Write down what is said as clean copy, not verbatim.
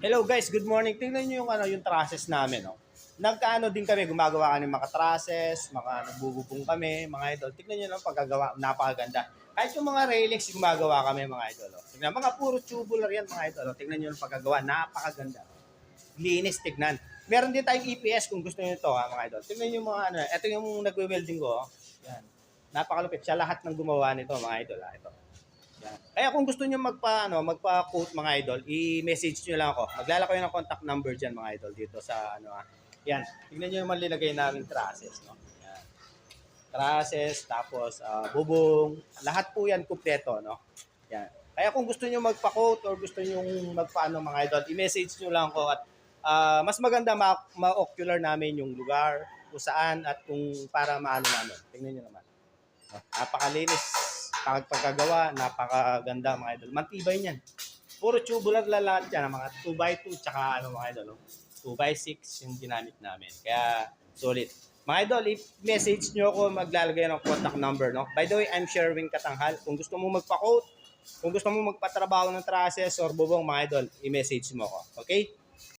Hello guys, good morning. Tingnan niyo yung yung trusses namin, no. Nagkaano din kami, gumagawa kami ng mga trusses, mga nagbububong kami, mga idol. Tingnan niyo lang pagkagawa, napakaganda. Kahit yung mga railings gumagawa kami, mga idol. Oh. Tingnan, mga puro tubular yan, mga idol. Oh. Tingnan niyo yung pagkagawa, napakaganda. Linis tignan. Meron din tayong EPS kung gusto niyo ito, ha, mga idol. Tingnan niyo yung mga ano, ito yung nagwe-welding ko, oh. Yan. Napakalupit. Siya lahat ng gumawa nito, mga idol, ha. Ito. Yan. Kaya kung gusto niyo magpa-quote mga idol, i-message niyo lang ako. Maglalako yun ng contact number diyan mga idol dito sa Yan. Tingnan niyo yung malilagay namin trusses, no. Yan. Trusses, tapos bubong, lahat po yan kumpleto, no. Yan. Kaya kung gusto niyo magpa-quote or gusto niyo magpaano mga idol, i-message niyo lang ako at mas maganda ma-ocular namin yung lugar kung saan at kung para maano namin. Tingnan niyo naman. No? Napakalinis pagkagawa, napakaganda mga idol. Matibay niyan. Puro tubular lahat yan, mga 2x2 tsaka mga idol, 2x6 yung ginamit namin. Kaya solid. Mga idol, i-message nyo ako, maglalagay ng contact number, no? By the way, I'm Sherwin Katanghal. Kung gusto mo magpa-quote, kung gusto mo magpatrabaho ng trusses or bubong, mga idol, i-message mo ako. Okay?